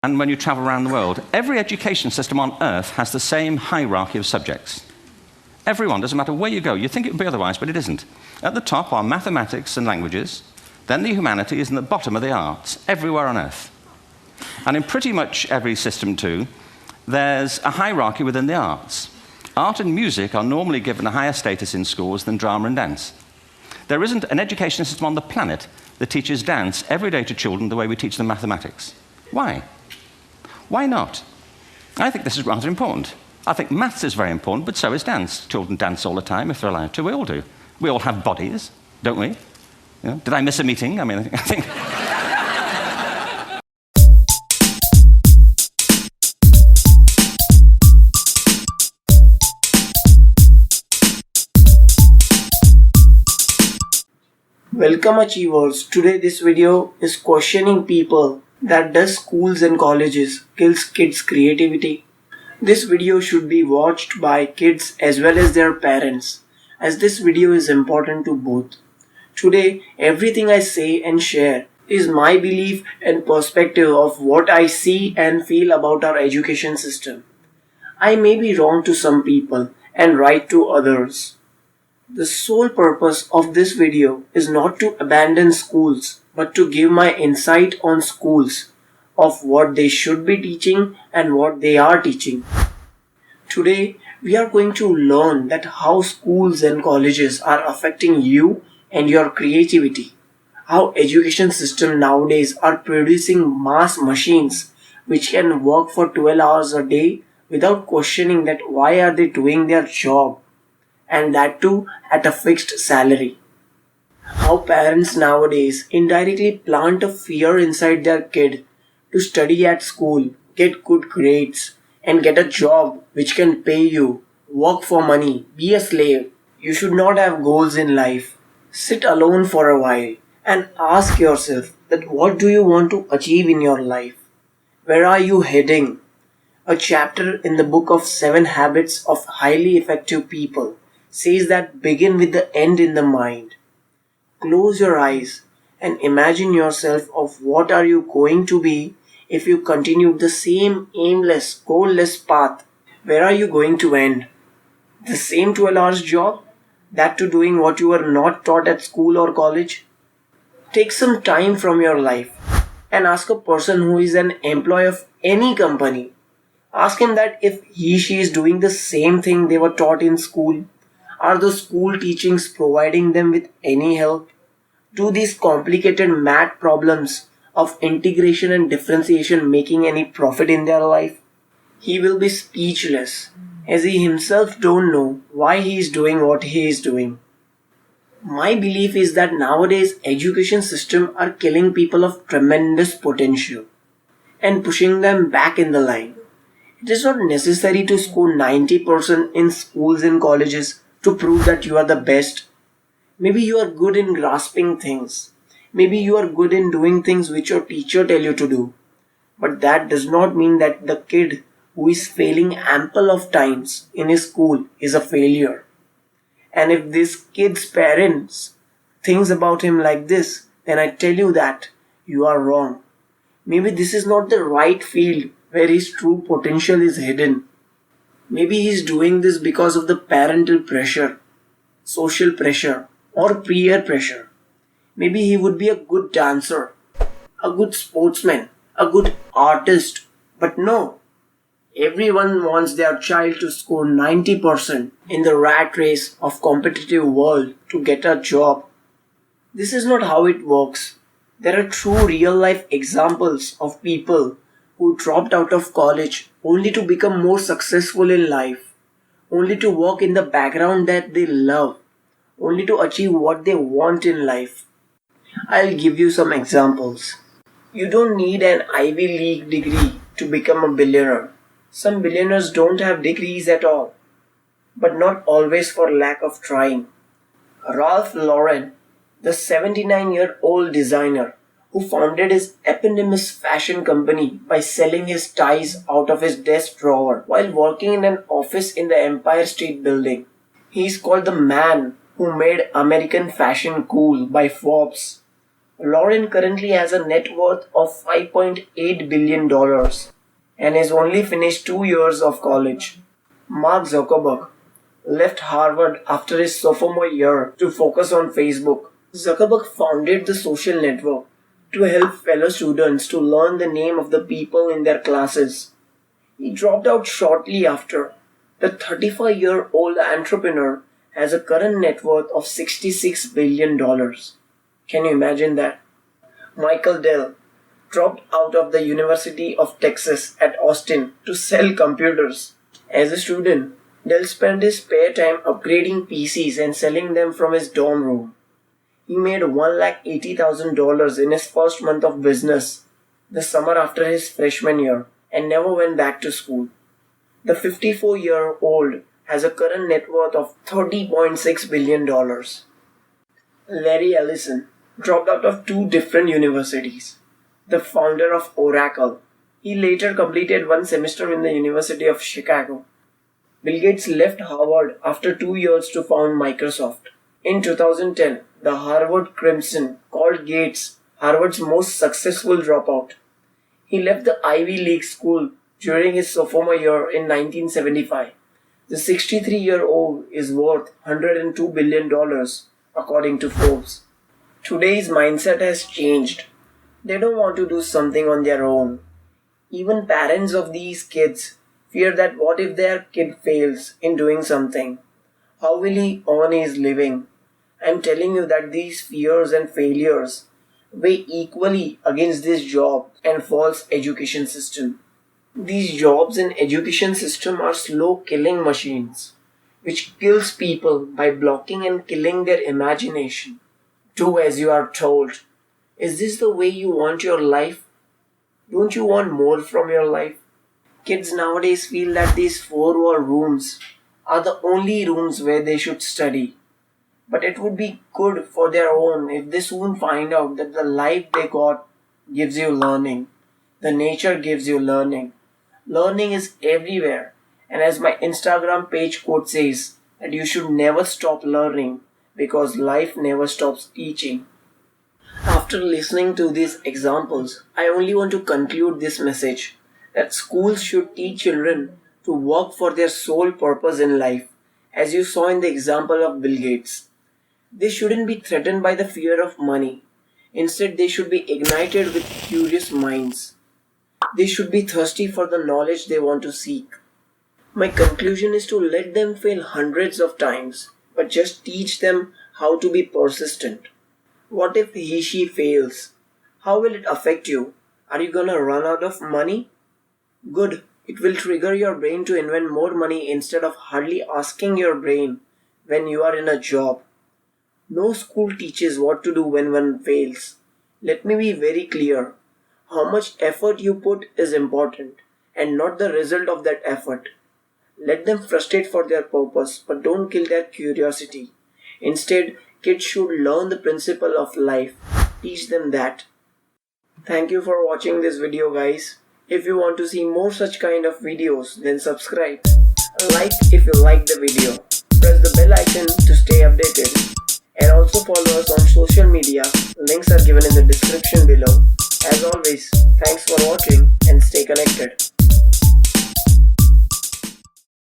And when you travel around the world, every education system on Earth has the same hierarchy of subjects. Everyone, doesn't matter where you go. You'd think it would be otherwise, but it isn't. At the top are mathematics and languages, then the humanities, and at the bottom are the arts, everywhere on Earth. And in pretty much every system, too, there's a hierarchy within the arts. Art and music are normally given a higher status in schools than drama and dance. There isn't an education system on the planet that teaches dance every day to children the way we teach them mathematics. Why? Why not? I think this is rather important. I think maths is very important, but so is dance. Children dance all the time if they're allowed to. We all do. We all have bodies, don't we? You know, did I miss a meeting? I mean, I think... Welcome achievers. Today this video is questioning people that does schools and colleges kills kids' creativity. This video should be watched by kids as well as their parents, as this video is important to both. Today everything I say and share is my belief and perspective of what I see and feel about our education system. I may be wrong to some people and right to others. The sole purpose of this video is not to abandon schools, but to give my insight on schools, of what they should be teaching and what they are teaching. Today, we are going to learn that how schools and colleges are affecting you and your creativity. How education system nowadays are producing mass machines which can work for 12 hours a day without questioning that why are they doing their job. And that too at a fixed salary. How parents nowadays indirectly plant a fear inside their kid to study at school, get good grades, and get a job which can pay you, work for money, be a slave. You should not have goals in life. Sit alone for a while and ask yourself that what do you want to achieve in your life? Where are you heading? A chapter in the book of 7 Habits of Highly Effective People says that begin with the end in the mind. Close your eyes and imagine yourself of what are you going to be if you continue the same aimless, goalless path. Where are you going to end? The same 12 hours job? That to doing what you were not taught at school or college? Take some time from your life and ask a person who is an employee of any company. Ask him that if she is doing the same thing they were taught in school. Are the school teachings providing them with any help? Do these complicated math problems of integration and differentiation making any profit in their life? He will be speechless, as he himself don't know why he is doing what he is doing. My belief is that nowadays education system are killing people of tremendous potential and pushing them back in the line. It is not necessary to score 90% in schools and colleges to prove that you are the best. Maybe you are good in grasping things. Maybe you are good in doing things which your teacher tell you to do. But that does not mean that the kid who is failing ample of times in his school is a failure. And if this kid's parents thinks about him like this, then I tell you that you are wrong. Maybe this is not the right field where his true potential is hidden. Maybe he's doing this because of the parental pressure, social pressure, or peer pressure. Maybe he would be a good dancer, a good sportsman, a good artist. But no, everyone wants their child to score 90% in the rat race of competitive world to get a job. This is not how it works. There are true real life examples of people who dropped out of college only to become more successful in life, only to work in the background that they love, only to achieve what they want in life. I'll give you some examples. You don't need an Ivy League degree to become a billionaire. Some billionaires don't have degrees at all, but not always for lack of trying. Ralph Lauren, the 79-year-old designer, who founded his eponymous fashion company by selling his ties out of his desk drawer while working in an office in the Empire State Building. He is called the man who made American fashion cool by Forbes. Lauren currently has a net worth of $5.8 billion and has only finished 2 years of college. Mark Zuckerberg left Harvard after his sophomore year to focus on Facebook. Zuckerberg founded the social network to help fellow students to learn the name of the people in their classes. He dropped out shortly after. The 35-year-old entrepreneur has a current net worth of $66 billion. Can you imagine that? Michael Dell dropped out of the University of Texas at Austin to sell computers. As a student, Dell spent his spare time upgrading PCs and selling them from his dorm room. He made $180,000 in his first month of business, the summer after his freshman year, and never went back to school. The 54-year-old has a current net worth of $30.6 billion. Larry Ellison dropped out of 2 different universities. The founder of Oracle. He later completed 1 semester in the University of Chicago. Bill Gates left Harvard after 2 years to found Microsoft. In 2010, the Harvard Crimson called Gates Harvard's most successful dropout. He left the Ivy League school during his sophomore year in 1975. The 63-year-old is worth $102 billion according to Forbes. Today's mindset has changed. They don't want to do something on their own. Even parents of these kids fear that what if their kid fails in doing something? How will he earn his living? I'm telling you that these fears and failures weigh equally against this job and false education system. These jobs and education system are slow killing machines, which kills people by blocking and killing their imagination. Do as you are told. Is this the way you want your life? Don't you want more from your life? Kids nowadays feel that these 4-wall rooms are the only rooms where they should study. But it would be good for their own if they soon find out that the life they got gives you learning. The nature gives you learning. Learning is everywhere. And as my Instagram page quote says, that you should never stop learning because life never stops teaching. After listening to these examples, I only want to conclude this message that schools should teach children to work for their sole purpose in life, as you saw in the example of Bill Gates. They shouldn't be threatened by the fear of money. Instead, they should be ignited with curious minds. They should be thirsty for the knowledge they want to seek. My conclusion is to let them fail hundreds of times, but just teach them how to be persistent. What if she fails? How will it affect you? Are you gonna run out of money? Good, it will trigger your brain to invent more money instead of hardly asking your brain when you are in a job. No school teaches what to do when one fails. Let me be very clear. How much effort you put is important and not the result of that effort. Let them frustrate for their purpose, but don't kill their curiosity. Instead, kids should learn the principle of life. Teach them that. Thank you for watching this video, guys. If you want to see more such kind of videos, then subscribe. Like if you like the video. Press the bell icon to stay updated. And also follow us on social media. Links are given in the description below. As always, thanks for watching and stay connected.